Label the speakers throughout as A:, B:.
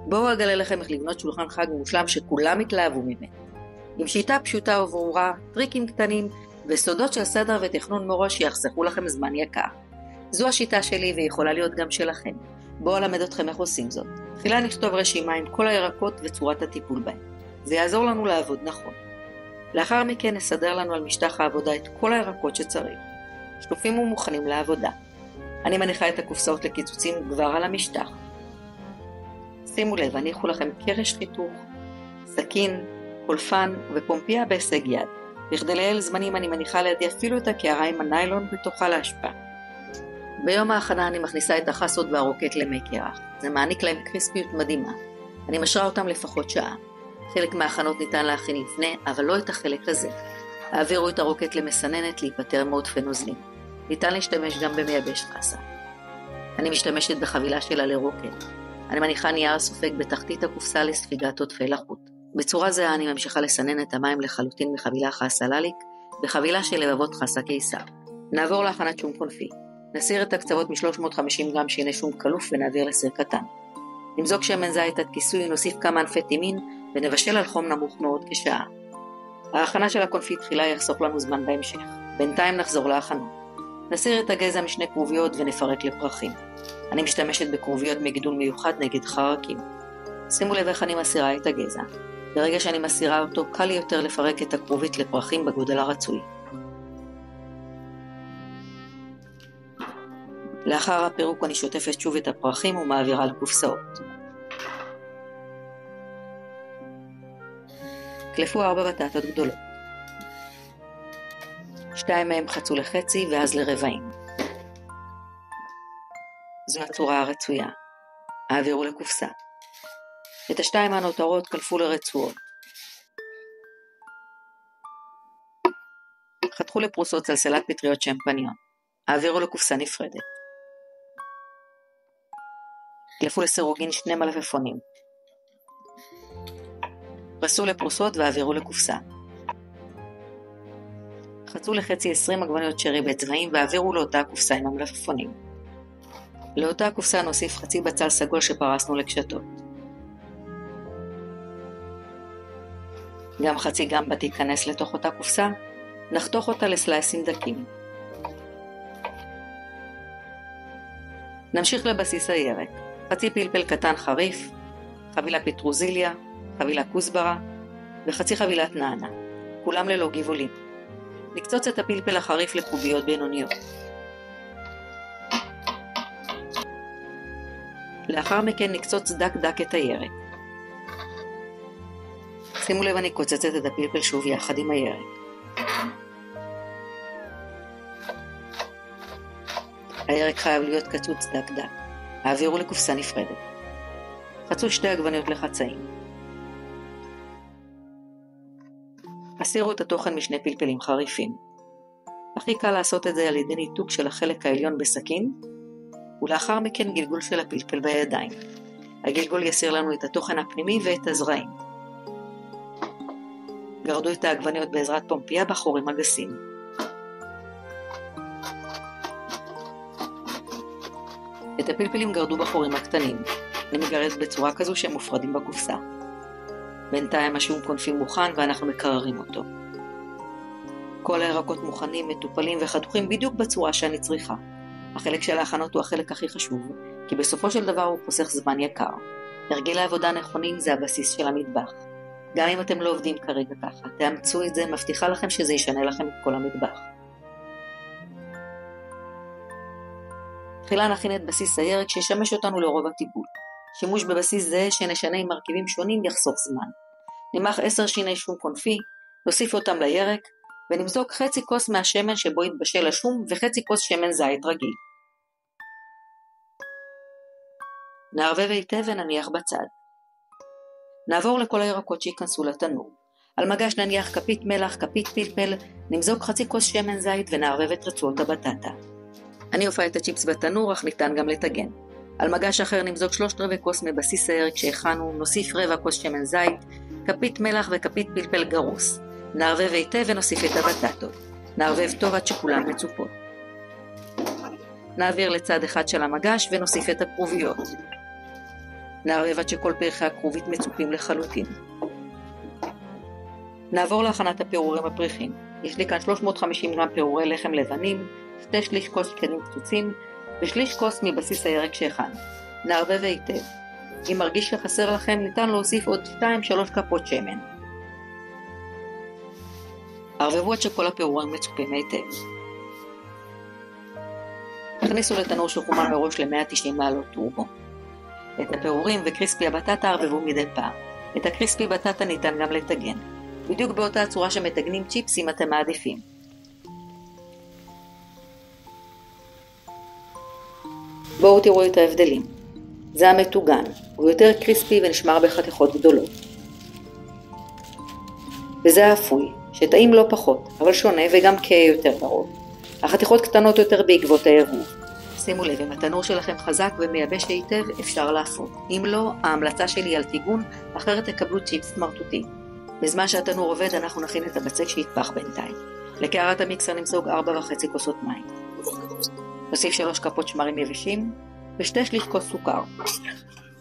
A: בואו אגלה לכם איך לבנות שולחן חג מושלם שכולם התלהבו ממנו. עם שיטה פשוטה וברורה, טריקים קטנים וסודות של סדר ותכנון מראש שיחסכו לכם זמן יקר. זו השיטה שלי ויכולה להיות גם שלכם. בואו אלמד אתכם איך עושים זאת. תחילה נכתוב רשימה עם כל הירקות וצורת הטיפול בהם. זה יעזור לנו לעבוד נכון. לאחר מכן נסדר לנו על משטח העבודה את כל הירקות שצריך. שלופים ומוכנים לעבודה. אני מניחה את הקופסאות לקיצוצים כבר על המשטח. שימו לב, הניחו לכם קרש חיתוך, סכין, קולפן ופומפיה בהישג יד. בכדי לייעל זמנים אני מניחה לידי אפילו את הקערה עם הניילון בתוכה להשפעה. ביום ההכנה אני מכניסה את החסות והרוקט למי קרח. זה מעניק להם קריספיות מדהימה. אני משרה אותם לפחות שעה. חלק מההכנות ניתן להכין לפני, אבל לא את החלק הזה. העבירו את הרוקט למסננת להיפטר מעודפי נוזלים. ניתן להשתמש גם במייבש חסה. אני משתמשת בחבילה שלה לרוקט. אני מניחה נייר סופג בתחתית הקופסה לספיגת עודפי לחות. בצורה זהה אני ממשיכה לסנן את המים לחלוטין מחבילה חסה לליק וחבילה של לבבות חסה קיסר. נעבור להכנת שום קונפי. נסיר את הקצוות מ-350 גרם שיני שום קלוף ונעביר לסיר קטן. נמזוג שמן זית עד כיסוי, נוסיף כמה ענפי טימין ונבשל על חום נמוך מאוד כשעה. ההכנה של הקונפי תחילה יחסוך לנו זמן בהמשך. בינתיים נחזור להכנות. נסיר את הגזע משני כרוביות ונפרק לפרחים. אני משתמשת בכרוביות מגידול מיוחד נגד חרקים. שימו לב איך אני מסירה את הגזע. ברגע שאני מסירה אותו, קל לי יותר לפרק את הכרובית לפרחים בגודל הרצוי. לאחר הפירוק אני שוטפת שוב את הפרחים ומעבירה לקופסאות. קלפו 4 בטטות גדולות. 2 מהם חצו לחצי ואז לרבעים. זו הצורה הרצויה. העבירו לקופסה. את 2 הנותרות קלפו לרצועות. חתכו לפרוסות סלסלת פטריות שמפניון. העבירו לקופסה נפרדת. קלפו לסירוגין 2 מלפפונים. פרסו לפרוסות והעבירו לקופסה. חצו לחצי 20 עגבניות שרי בצבעים והעבירו לאותה הקופסה עם המלפפונים. לאותה הקופסה נוסיף חצי בצל סגול שפרסנו לקשתות. גם חצי גמבה תיכנס לתוך אותה קופסה, נחתוך אותה לסלייסים דקים. נמשיך לבסיס הירק. חצי פלפל קטן חריף, חבילה פטרוזיליה, חבילה כוסברה וחצי חבילת נענה, כולם ללא גבעולים. נקצוץ את הפלפל החריף לקוביות בינוניות. לאחר מכן נקצוץ דק דק את הירק. שימו לב, אני קוצצת את הפלפל שוב יחד עם הירק. הירק חייב להיות קצוץ דק דק. העבירו לקופסה נפרדת. חצו 2 עגבניות לחצאים. הסירו את התוכן משני פלפלים חריפים. הכי קל לעשות את זה על ידי ניתוק של החלק העליון בסכין, ולאחר מכן גלגול של הפלפל בידיים. הגלגול יסיר לנו את התוכן הפנימי ואת הזרעים. גרדו את העגבניות בעזרת פומפיה בחורים הגסים. את הפלפלים גרדו בחורים הקטנים. אני מגרדת בצורה כזו שהם מופרדים בקופסה. בינתיים השום קונפי מוכן ואנחנו מקררים אותו. כל הירקות מוכנים, מטופלים וחתוכים בדיוק בצורה שאני צריכה. החלק של ההכנות הוא החלק הכי חשוב, כי בסופו של דבר הוא חוסך זמן יקר. הרגלי עבודה נכונים זה הבסיס של המטבח. גם אם אתם לא עובדים כרגע ככה, תאמצו את זה, מבטיחה לכם שזה ישנה לכם את כל המטבח. תחילה נכין את בסיס הירק שישמש אותנו לרוב הטיפול. שימוש בבסיס זה שנשנה עם מרכיבים שונים יחסוך זמן. נמח 10 שיני שום קונפי, נוסיף אותם לירק, ונמזוג חצי כוס מהשמן שבו יתבשל השום וחצי כוס שמן זית רגיל. נערבב היטב ונניח בצד. נעבור לכל הירקות שיכנסו לתנור. על מגש נניח כפית מלח, כפית פלפל, נמזוג חצי כוס שמן זית ונערבב את רצועות הבטטה. אני אופה את הצ'יפס בתנור, אך ניתן גם לטגן. על מגש אחר נמזוג 3/4 כוס מבסיס הירק שהכנו, נוסיף רבע כוס שמן זית, כפית מלח וכפית פלפל גרוס. נערבב היטב ונוסיף את הבטטות. נערבב טוב עד שכולם מצופות. נעביר לצד אחד של המגש ונוסיף את הכרוביות. נערבב עד שכל פרחי הכרובית מצופים לחלוטין. נעבור להכנת הפירורים הפריחים. יש לי כאן 350 גרם פירורי לחם לבנים, 2/3 כוס שקדים קצוצים ו1/3 כוס מבסיס הירק שהכנו. נערבב היטב. אם מרגיש שחסר לכם, ניתן להוסיף עוד 2-3 כפות שמן. ערבבו עד שכל הפירורים מצופים היטב. הכניסו לתנור שחומן מראש ל-190 מעלות טורבו. את הפירורים וקריספי הבטטה ערבבו מדי פעם. את הקריספי בטטה ניתן גם לטגן, בדיוק באותה הצורה שמטגנים צ'יפס אם אתם מעדיפים. בואו תראו את ההבדלים. זה המטוגן, הוא יותר קריספי ונשמר בחתיכות גדולות. וזה האפוי, שטעים לא פחות, אבל שונה וגם כהה יותר לרוב. החתיכות קטנות יותר בעקבות העירוב. שימו לב, אם התנור שלכם חזק ומייבש היטב, אפשר להפות. אם לא, ההמלצה שלי על טיגון, אחרת תקבלו צ'יפס סמרטוטי. בזמן שהתנור עובד, אנחנו נכין את הבצק שיתפח בינתיים. לקערת המיקסר נמזוג 4.5 כוסות מים. נוסיף 3 כפות שמרים יבשים ו2/3 כוס סוכר.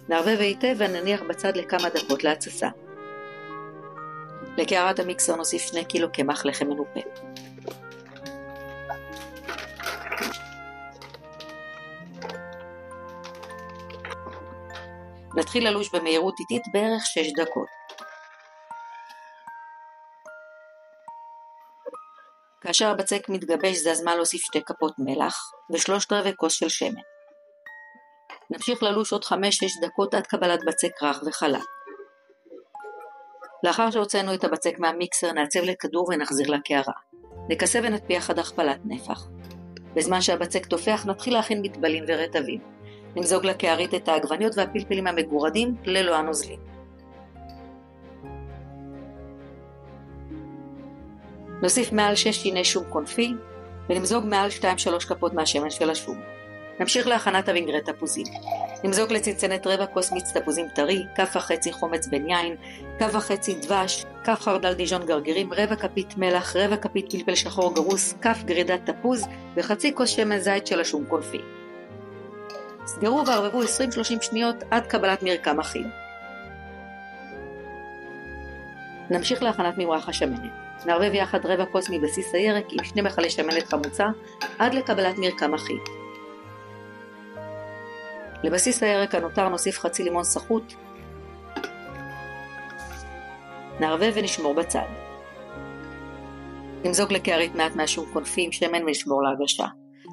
A: נערבב היטב ונניח בצד לכמה דקות להתססה. לקערת המיקסר נוסיף 2 קילו קמח לחם מנופה. נתחיל ללוש במהירות איטית בערך 6 דקות. כאשר הבצק מתגבש זה הזמן להוסיף 2 כפות מלח ו3/4 כוס של שמן. נמשיך ללוש עוד 5-6 דקות עד קבלת בצק רך וחלק. לאחר שהוצאנו את הבצק מהמיקסר נעצב לכדור ונחזיר לקערה. נכסה ונטפיח עד הכפלת נפח. בזמן שהבצק תופח נתחיל להכין מטבלים ורטבים. נמזוג לקערית את העגבניות והפלפלים המגורדים ללא הנוזלים. נוסיף מעל 6 שיני שום קונפי ונמזוג מעל 2-3 כפות מהשמן של השום. נמשיך להכנת הווינגרט תפוזים. נמזוג לצנצנת 1/4 כוס מיץ תפוזים טרי, 1/2 כף חומץ בן יין, 1/2 כף דבש, 1 כף חרדל דיז'ון גרגירים, 1/4 כפית מלח, 1/4 כפית פלפל שחור גרוס, 1 כף גרידת תפוז ו0.5 כוס שמן זית של השום קונפי. סגרו וערבבו 20-30 שניות עד קבלת מרקם אחיד. נמשיך להכנת ממרח השמנת. נערבב יחד 1/4 כוס מבסיס הירק עם 2 מכלי שמנת חמוצה עד לקבלת מרקם אחיד. לבסיס הירק הנותר נוסיף חצי לימון סחוט. נערבב ונשמור בצד. נמזוג לקערית מעט מהשום קונפי עם שמן ונשמור להגשה.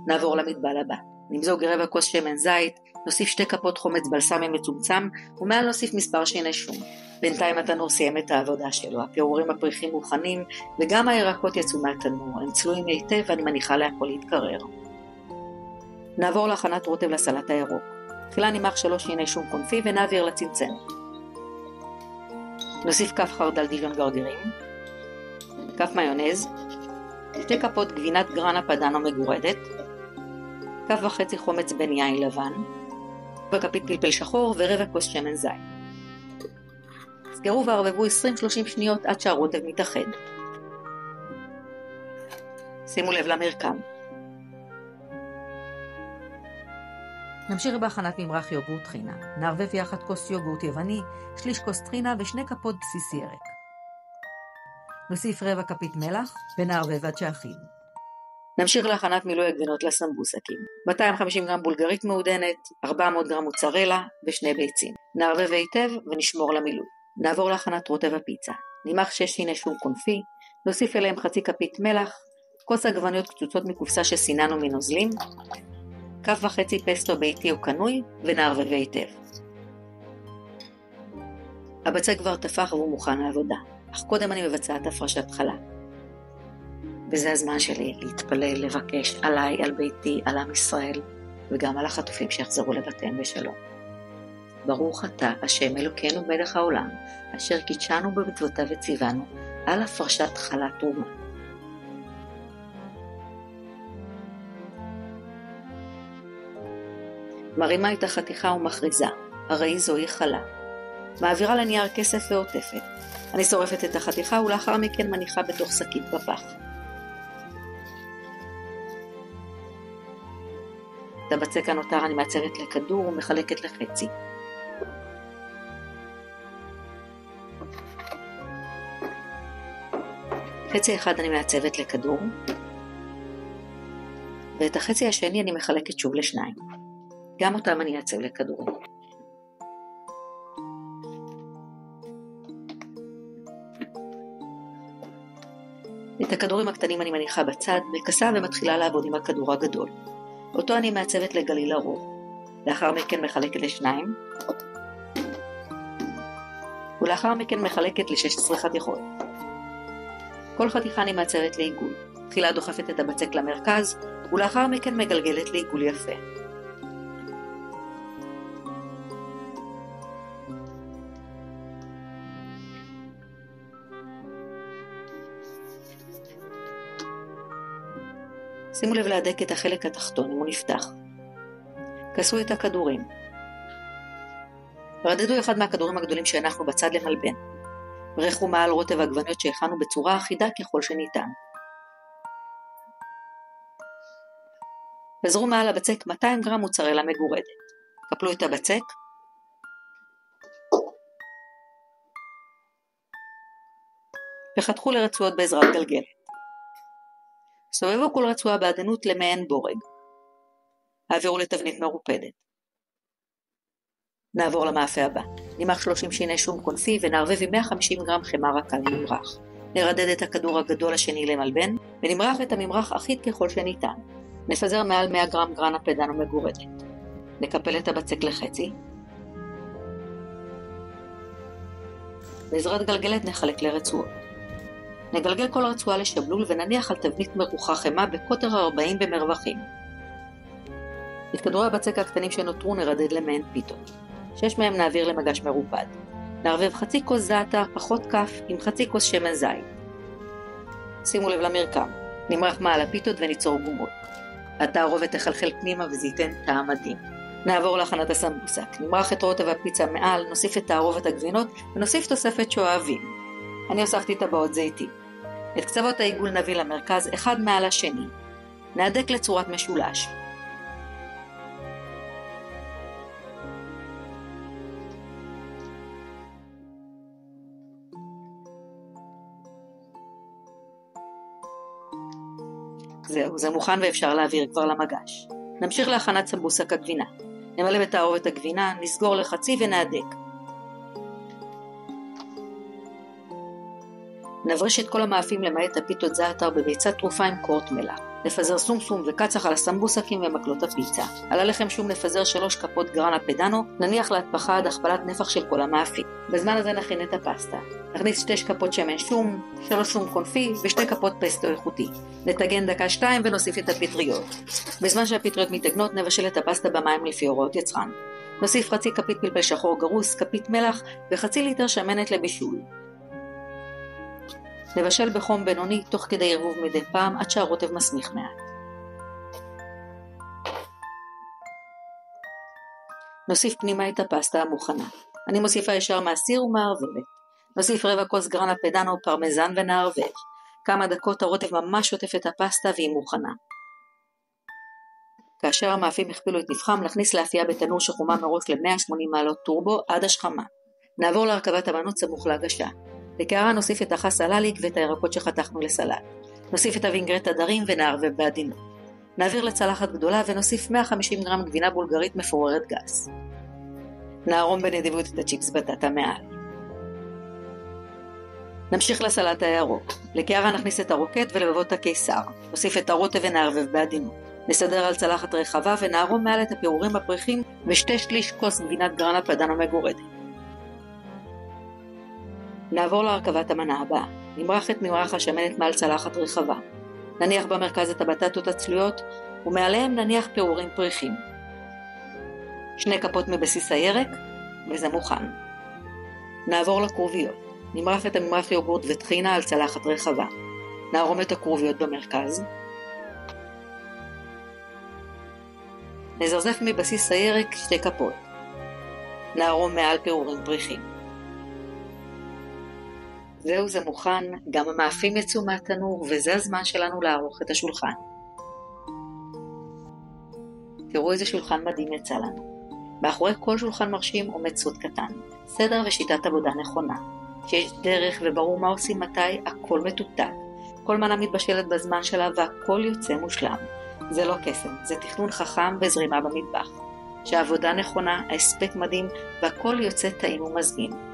A: נעבור למטבל הבא. נמזוג 1/4 כוס שמן זית, נוסיף 2 כפות חומץ בלסמי מצומצם ומעל נוסיף מספר שיני שום. בינתיים התנור סיים את העבודה שלו, הפירורים הפריחים מוכנים וגם הירקות יצאו מהתנור, הם צלויים היטב ואני מניחה להכל להתקרר. נעבור להכנת רוטב לסלט הירוק. תחילה נמרח 3 שיני שום קונפי ונעביר לצנצנת. נוסיף 1 כף חרדל דיז'ון גרגירים, 1 כף מיונז, 2 כפות גבינת גרנה פדאנו מגורדת, 1.5 כף חומץ בן יין לבן, 1 כפית פלפל שחור ו1/4 כוס שמן זית. סגרו וערבבו 20-30 שניות עד שהרוטב מתאחד. שימו לב למרקם. נמשיך בהכנת ממרח יוגורט טחינה. נערבב יחד כוס יוגורט יווני, 1/3 כוס טחינה ו2 כפות בסיס ירק. נוסיף 1/4 כפית מלח ונערבב עד שאחיד. נמשיך להכנת מילוי הגבינות לסמבוסקים. 250 גרם בולגרית מעודנת, 400 גרם מוצרלה ו2 ביצים. נערבב היטב ונשמור למילוי. נעבור להכנת רוטב הפיצה. נמרח 6 שיני שום קונפי, נוסיף אליהם חצי כפית מלח, כוס עגבניות קצוצות מקופסה שסיננו מנוזלים, 1.5 כף פסטו ביתי או קנוי ונערבב היטב. הבצק כבר תפח והוא מוכן לעבודה, אך קודם אני מבצעת הפרשת חלה. וזה הזמן שלי להתפלל, לבקש עליי, על ביתי, על עם ישראל, וגם על החטופים שיחזרו לבתיהם בשלום. ברוך אתה, השם אלוקינו מלך העולם, אשר קידשנו במצוותיו וציוונו, על הפרשת חלה תרומה. מרימה את החתיכה ומכריזה, הרי זוהי חלה. מעבירה לנייר כסף ועוטפת. אני שורפת את החתיכה ולאחר מכן מניחה בתוך שקית בפח. את הבצק הנותר אני מעצבת לכדור ומחלקת לחצי. חצי אחד אני מעצבת לכדור, ואת החצי השני אני מחלקת שוב לשניים. גם אותם אני אעצב לכדורים. את הכדורים הקטנים אני מניחה בצד, מכסה ומתחילה לעבוד עם הכדור הגדול. אותו אני מעצבת לגליל ארוך. לאחר מכן מחלקת לשניים, ולאחר מכן מחלקת ל-16 חתיכות. כל חתיכה אני מעצבת לעיגול. תחילה דוחפת את הבצק למרכז, ולאחר מכן מגלגלת לעיגול יפה. שימו לב להדק את החלק התחתון אם הוא נפתח. כסו את הכדורים. רדדו אחד מהכדורים הגדולים שהנחנו בצד למלבן. ברכו מעל רוטב העגבניות שהכנו בצורה אחידה ככל שניתן. פזרו מעל הבצק 200 גרם מוצרלה מגורדת. קפלו את הבצק. וחתכו לרצועות בעזרת גלגלת. סובבו כל רצועה בעדנות למעין בורג. העבירו לתבנית מרופדת. נעבור למאפה הבא. נמרח 30 שיני שום קונפי ונערבב עם 150 גרם חמאה רכה לממרח. נרדד את הכדור הגדול השני למלבן ונמרח את הממרח אחיד ככל שניתן. נפזר מעל 100 גרם גרנה פדנו מגורדת. נקפל את הבצק לחצי. בעזרת גלגלת נחלק לרצועות. נגלגל כל רצועה לשבלול ונניח על תבנית מרוחה חמה בקוטר 40 במרווחים. את כדורי הבצק הקטנים שנותרו נרדד למעין פיתות. 6 מהם נעביר למגש מרופד. נערבב חצי כוס זעתר פחות כף עם חצי כוס שמן זית. שימו לב למרקם. נמרח מעל הפיתות וניצור גומות. התערובת תחלחל פנימה וזה ייתן טעם מדהים. נעבור להכנת הסמבוסק. נמרח את רוטב הפיצה מעל, נוסיף את תערובת הגבינות ונוסיף תוספת שאוהבים. אני הוספתי טבעות זיתים. את קצוות העיגול נביא למרכז אחד מעל השני. נהדק לצורת משולש. זהו, זה מוכן ואפשר להעביר כבר למגש. נמשיך להכנת סמבוסק הגבינה. נמלא בתערובת הגבינה, נסגור לחצי ונהדק. נברש את כל המאפים למעט הפיתות זעתר בביצת תרופה עם קורט מלח. נפזר סומסום וקצח על הסמבוסקים ומקלות הפיצה. על הלחם שום נפזר 3 כפות גרנה פדנו, נניח להתפחה עד הכפלת נפח של כל המאפים. בזמן הזה נכין את הפסטה. נכניס 2 כפות שמן שום, 3 סום קונפי ו2 כפות פסטו איכותי. נטגן דקה 2 ונוסיף את הפטריות. בזמן שהפטריות מתגנות נבשל את הפסטה במים לפי הוראות יצרן. נוסיף חצי כפית פלפל שחור גרוס, כפית מלח וחצי ליטר שמנת לבישול. נבשל בחום בינוני תוך כדי ערבוב מדי פעם עד שהרוטב מסמיך מעט. נוסיף פנימה את הפסטה המוכנה. אני מוסיפה ישר מהסיר ומערבבת. נוסיף רבע כוס גרנה פדנו פרמזן ונערבב. כמה דקות הרוטב ממש שוטף את הפסטה והיא מוכנה. כאשר המאפים הכפילו את נפחם, נכניס לאפייה בתנור שחומה מראש ל-180 מעלות טורבו עד השחמה. נעבור להרכבת המנות סמוך להגשה. לקערה נוסיף את החס הלליק ואת הירקות שחתכנו לסלט. נוסיף את הווינגרט הדרים ונערבב בעדינות. נעביר לצלחת גדולה ונוסיף 150 גרם גבינה בולגרית מפוררת גס. נערום בנדיבות את הצ'יפס בטטה מעל. נמשיך לסלט הירוק. לקערה נכניס את הרוקט ולבבות הקיסר. נוסיף את הרוטב ונערבב בעדינות. נסדר על צלחת רחבה ונערום מעל את הפירורים הפריחים ו2/3 כוס גבינת גרנה פדנו מגורדת. נעבור להרכבת המנה הבאה. נמרח את ממרח השמנת מעל צלחת רחבה. נניח במרכז את הבטטות הצלויות, ומעליהם נניח פירורים פריחים. 2 כפות מבסיס הירק, וזה מוכן. נעבור לכרוביות. נמרח את הממרח יוגורט וטחינה על צלחת רחבה. נערום את הכרוביות במרכז. נזרזף מבסיס הירק 2 כפות. נערום מעל פירורים פריחים. זהו, זה מוכן, גם המאפים יצאו מהתנור, וזה הזמן שלנו לערוך את השולחן. תראו איזה שולחן מדהים יצא לנו. מאחורי כל שולחן מרשים עומד סוד קטן, סדר ושיטת עבודה נכונה. שיש דרך וברור מה עושים מתי, הכל מטוטט. כל מנה מתבשלת בזמן שלה והכל יוצא מושלם. זה לא קסם, זה תכנון חכם וזרימה במטבח. שהעבודה נכונה, ההספק מדהים והכל יוצא טעים ומזמין.